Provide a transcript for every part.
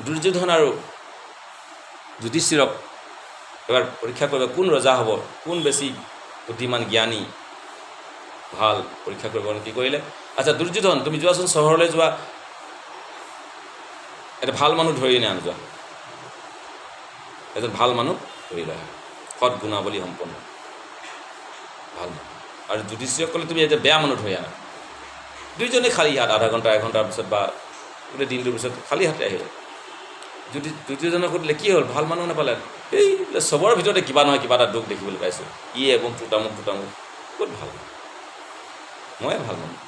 দুৰ্যোধন আৰু যুধিষ্ঠিৰক এবাৰ পৰীক্ষা কৰিব, কোন ৰজা হ'ব, কোন বেছি বুদ্ধিমান জ্ঞানী ভাল পৰীক্ষা কৰিব। কি কৰিলে, আচ্ছা দুৰ্যোধন তুমি যোৱাচোন, চহৰলৈ যোৱা, এটা ভাল মানুহ ধৰি আনি যোৱা, এজন ভাল মানুহ ধৰি লোৱা, সৎ গুণাৱলী সম্পন্ন ভাল মানুহ। আৰু যুধিষ্ঠিৰক ক'লে তুমি এতিয়া বেয়া মানুহ ধৰি আনা। দুইজনে খালী হাত, আধা ঘণ্টা এঘণ্টাৰ পিছত বা গোটেই দিনটোৰ পিছত খালী হাতে আহিলে। দুৰ্যোধনক সুধিলে কি হ'ল, ভাল মানুহ নাপালে? এই চবৰে ভিতৰতে কিবা নহয় কিবা এটা দুখ দেখিবলৈ পাইছোঁ, ই একদম টুটামুক ক'ত ভাল, ময়ে ভাল মানুহ।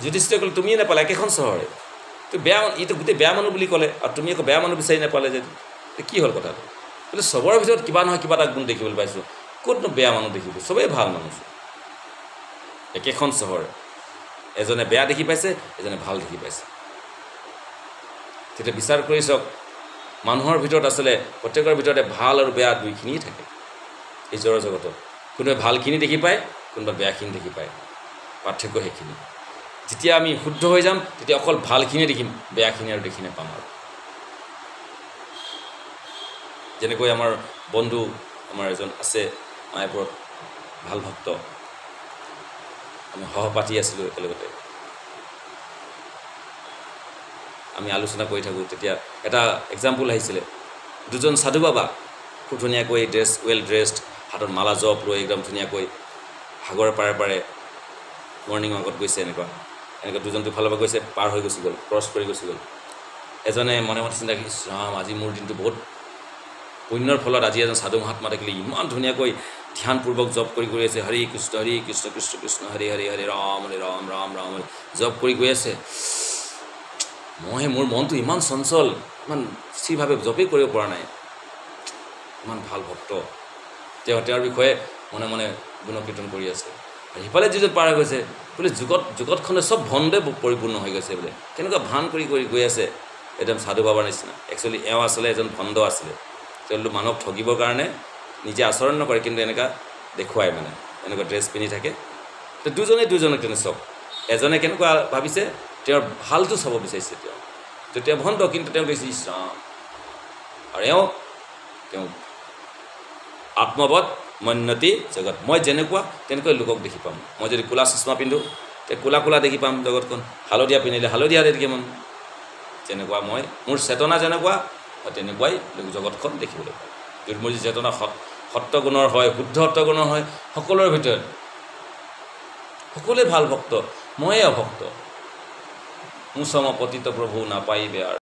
যুধিষ্ঠিৰে ক'লে তুমিয়ে নাপালা, একেখন চহৰে, তো বেয়া ইটো গোটেই বেয়া মানুহ বুলি ক'লে, আৰু তুমি আকৌ বেয়া মানুহ বিচাৰি নাপালে যে, কি হ'ল কথাটো? বোলে চবৰে ভিতৰত কিবা নহয় কিবা এটা গুণ দেখিবলৈ পাইছোঁ, ক'তনো বেয়া মানুহ দেখিব, চবেই ভাল মানুহ। একেখন চহৰ, এজনে বেয়া দেখি পাইছে, এজনে ভাল দেখি পাইছে। তেতিয়া বিচাৰ কৰি চাওক, মানুহৰ ভিতৰত আচলতে প্ৰত্যেকৰ ভিতৰতে ভাল আৰু বেয়া দুইখিনিয়ে থাকে এই জড় জগতত। কোনোবাই ভালখিনি দেখি পায়, কোনোবাই বেয়াখিনি দেখি পায়, পাৰ্থক্য সেইখিনি। যেতিয়া আমি শুদ্ধ হৈ যাম, তেতিয়া অকল ভালখিনিয়ে দেখিম, বেয়াখিনি আৰু দেখি নাপাম। আৰু যেনেকৈ আমাৰ বন্ধু আমাৰ এজন আছে মায়াপুৰত, ভাল ভক্ত, আমি সহপাঠী আছিলোঁ একেলগতে, আমি আলোচনা কৰি থাকোঁ। তেতিয়া এটা এক্সাম্পল আহিছিলে, দুজন সাধু বাবা খুব ধুনীয়াকৈ ৱেল ড্ৰেছড, হাতত মালা জপ লৈ একদম ধুনীয়াকৈ সাগৰৰ পাৰে পাৰে মৰ্ণিং ৱাকত গৈছে। এনেকুৱা দুজন দুফালৰ পৰা গৈছে, পাৰ হৈ গুচি গ'ল, ক্ৰছ কৰি গুচি গ'ল। এজনে মনে মনে চিন্তা কৰিছে, ৰাম আজি মোৰ দিনটো বহুত পুণ্যৰ ফলত আজি এজন সাধু মহাত্মা দেখিলে ইমান ধুনীয়াকৈ ধ্যানপূৰ্বক জপ কৰি গৈ আছে, হৰি কৃষ্ণ কৃষ্ণ কৃষ্ণ হৰি হৰি হৰি ৰাম ৰাম ৰাম ৰাম জপ কৰি গৈ আছে। মোৰ মনটো ইমান চঞ্চল, ইমান স্থিৰভাৱে জপেই কৰিব পৰা নাই। ইমান ভাল ভক্ত, তেওঁৰ বিষয়ে মনে মনে গুণকীৰ্তন কৰি আছে। আৰু সিফালে যিজন পাৰ হৈ গৈছে, বোলে জগতখনে চব ভণ্ডে পৰিপূৰ্ণ হৈ গৈছে বোলে, কেনেকুৱা ভান কৰি গৈ আছে, একদম সাধু বাবাৰ নিচিনা। একচুৱেলি এওঁ আচলতে এজন ভণ্ড আছিলে। তেওঁলোক মানুহক ঠগিবৰ কাৰণে নিজে আচৰণ নকৰে, কিন্তু এনেকুৱা দেখুৱায়, মানে এনেকুৱা ড্ৰেছ পিন্ধি থাকে। তো দুজনক তেনে চব, এজনে কেনেকুৱা ভাবিছে, তেওঁৰ ভালটো চাব বিচাৰিছে, তেওঁ ভণ্ড, কিন্তু তেওঁ কৈছে ইছৰাম। আৰু তেওঁ আত্মবধ মন্যতি জগত, মই যেনেকুৱা তেনেকৈ লোকক দেখি পাম। মই যদি ক'লা চশমা পিন্ধোঁ, তে ক'লা দেখি পাম জগতখন, হালধীয়া পিন্ধিলে হালধীয়া দেখি পাম। যেনেকুৱা মোৰ চেতনা যেনেকুৱা, মই তেনেকুৱাই জগতখন দেখিবলৈ পাম। যদি মোৰ যি চেতনা সত্যগুণৰ হয়, শুদ্ধ সত্যগুণৰ হয়, সকলোৰে ভিতৰত সকলোৱে ভাল ভক্ত, ময়ে অভক্ত। মোৰ সম পতিত প্ৰভু নাপাইবে আৰু।